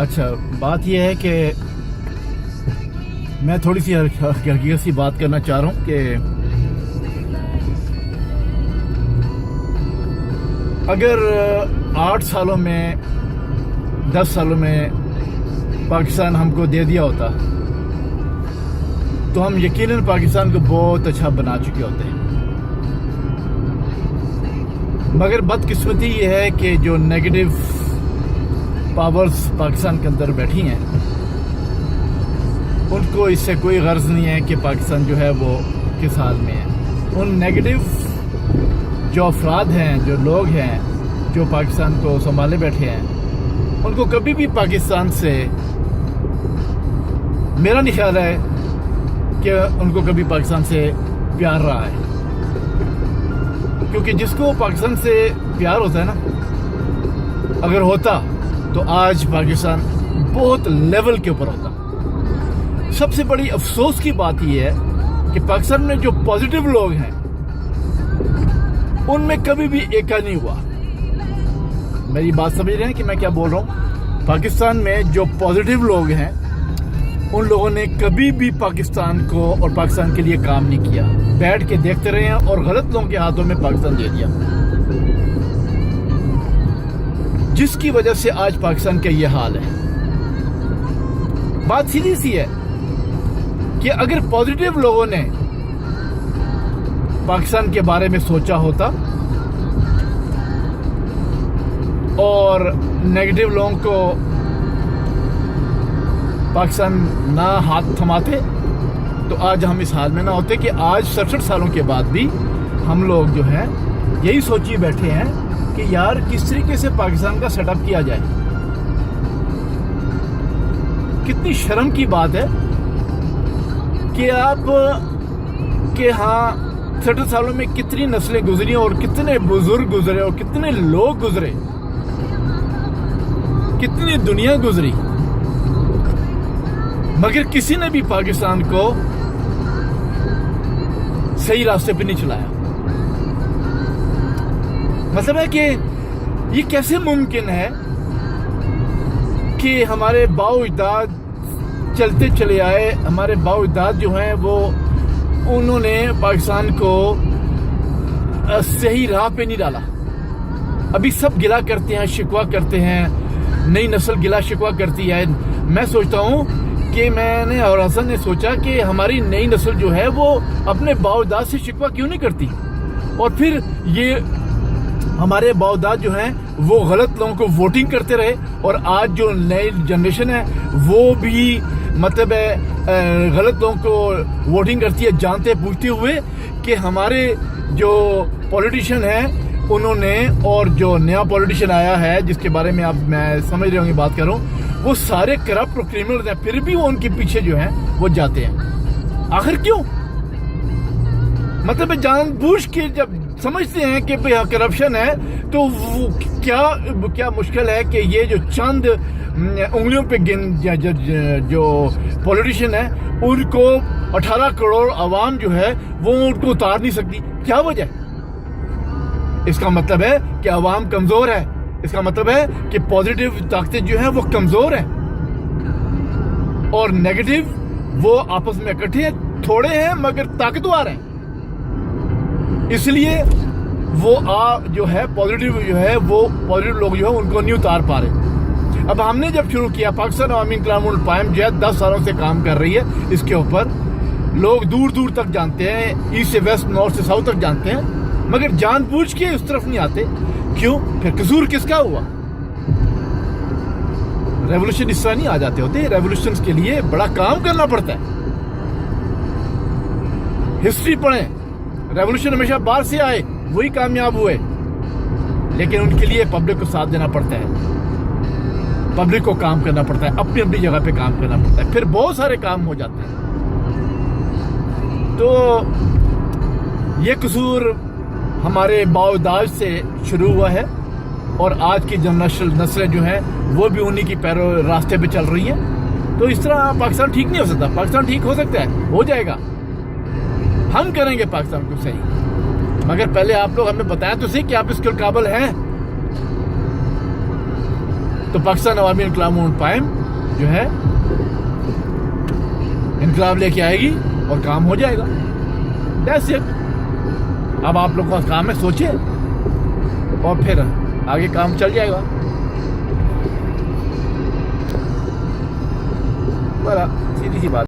اچھا، بات یہ ہے کہ میں تھوڑی سی حقیقت سی بات کرنا چاہ رہا ہوں کہ اگر 8 سالوں میں 10 سالوں میں پاکستان ہم کو دے دیا ہوتا تو ہم یقیناً پاکستان کو بہت اچھا بنا چکے ہوتے ہیں. مگر بدقسمتی یہ ہے کہ جو نیگیٹو پاورز پاکستان کے اندر بیٹھی ہیں ان کو اس سے کوئی غرض نہیں ہے کہ پاکستان جو ہے وہ کس حال میں ہے. ان نیگیٹو جو افراد ہیں، جو لوگ ہیں، جو پاکستان کو سنبھالے بیٹھے ہیں، ان کو کبھی بھی پاکستان سے میرا نہیں خیال ہے کہ ان کو کبھی پاکستان سے پیار رہا ہے. کیونکہ جس کو پاکستان سے پیار ہوتا ہے نا، اگر ہوتا تو آج پاکستان بہت لیول کے اوپر ہوتا. سب سے بڑی افسوس کی بات یہ ہے کہ پاکستان میں جو پازیٹیو لوگ ہیں ان میں کبھی بھی ایکا نہیں ہوا. میری بات سمجھ رہے ہیں کہ میں کیا بول رہا ہوں؟ پاکستان میں جو پازیٹیو لوگ ہیں ان لوگوں نے کبھی بھی پاکستان کو اور پاکستان کے لیے کام نہیں کیا. بیٹھ کے دیکھتے رہے ہیں اور غلط لوگوں کے ہاتھوں میں پاکستان دے دیا، جس کی وجہ سے آج پاکستان کا یہ حال ہے. بات سیدھی سی ہے کہ اگر پازیٹیو لوگوں نے پاکستان کے بارے میں سوچا ہوتا اور نیگیٹو لوگوں کو پاکستان نہ ہاتھ تھماتے تو آج ہم اس حال میں نہ ہوتے کہ آج 67 سالوں کے بعد بھی ہم لوگ جو ہیں یہی سوچی بیٹھے ہیں کہ یار کس طریقے سے پاکستان کا سیٹ اپ کیا جائے. کتنی شرم کی بات ہے کہ آپ کہ ہاں 60 سالوں میں کتنی نسلیں گزری اور کتنے بزرگ گزرے اور کتنے لوگ گزرے، کتنی دنیا گزری، مگر کسی نے بھی پاکستان کو صحیح راستے پہ نہیں چلایا. مطلب ہے کہ یہ کیسے ممکن ہے کہ ہمارے باؤ اجداد چلتے چلے آئے، ہمارے باؤ اجداد جو ہیں وہ انہوں نے پاکستان کو صحیح راہ پہ نہیں ڈالا. ابھی سب گلا کرتے ہیں، شکوہ کرتے ہیں، نئی نسل گلا شکوہ کرتی ہے. میں سوچتا ہوں کہ میں نے اور حسن نے سوچا کہ ہماری نئی نسل جو ہے وہ اپنے باؤ اجداد سے شکوہ کیوں نہیں کرتی، اور پھر یہ ہمارے باؤ اجداد جو ہیں وہ غلط لوگوں کو ووٹنگ کرتے رہے، اور آج جو نئی جنریشن ہے وہ بھی مطلب ہے غلط لوگوں کو ووٹنگ کرتی ہے جانتے پوچھتے ہوئے کہ ہمارے جو پولیٹیشین ہیں انہوں نے، اور جو نیا پولیٹیشین آیا ہے جس کے بارے میں میں سمجھ رہے ہوں گے بات کروں، وہ سارے کرپٹ اور کرمنل ہیں، پھر بھی وہ ان کے پیچھے جو ہیں وہ جاتے ہیں. آخر کیوں؟ مطلب جان بوجھ کے جب سمجھتے ہیں کہ کرپشن ہے تو وہ کیا مشکل ہے کہ یہ جو چند انگلیوں پہ جو پولیٹیشین ہے ان کو 18 کروڑ عوام جو ہے وہ ان کو اتار نہیں سکتی. کیا وجہ ہے؟ اس کا مطلب ہے کہ عوام کمزور ہے، اس کا مطلب ہے کہ پازیٹیو طاقتیں جو ہیں وہ کمزور ہیں اور نیگیٹو وہ آپس میں اکٹھے ہیں، تھوڑے ہیں مگر طاقتور ہیں. اس لیے وہ جو ہے پازیٹیو جو ہے وہ پازیٹیو لوگ جو ہے ان کو نہیں اتار پا رہے. اب ہم نے جب شروع کیا، پاکستان عوامی انقلاب القائم جو ہے 10 سالوں سے کام کر رہی ہے اس کے اوپر، لوگ دور دور تک جانتے ہیں، ایسٹ سے ویسٹ، نارتھ سے ساؤتھ تک جانتے ہیں، مگر جان بوجھ کے اس طرف نہیں آتے. کیوں؟ پھر قصور کس کا ہوا؟ ریولوشن اس طرح نہیں آ جاتے ہوتے. ریولوشنز کے لیے بڑا کام کرنا پڑتا ہے. ہسٹری پڑھیں، ریولوشن ہمیشہ باہر سے آئے، وہی کامیاب ہوئے، لیکن ان کے لیے پبلک کو ساتھ دینا پڑتا ہے، پبلک کو کام کرنا پڑتا ہے، اپنی اپنی جگہ پہ کام کرنا پڑتا ہے، پھر بہت سارے کام ہو جاتے ہیں. تو یہ قصور ہمارے باؤ اجداد سے شروع ہوا ہے اور آج کی نسلیں جو ہیں وہ بھی انہی کی پیرو راستے پہ چل رہی ہیں. تو اس طرح پاکستان ٹھیک نہیں ہو سکتا. پاکستان ٹھیک ہو سکتا ہے، ہو جائے گا، ہم کریں گے پاکستان کو صحیح، مگر پہلے آپ لوگ ہمیں بتائیں تو صحیح کہ آپ اس کے قابل ہیں. تو پاکستان عوامی انقلاب موومنٹ پائم جو ہے انقلاب لے کے آئے گی اور کام ہو جائے گا. That's it. اب آپ لوگوں کا کام ہے سوچے اور پھر آگے کام چل جائے گا. بڑا سیدھی سی بات.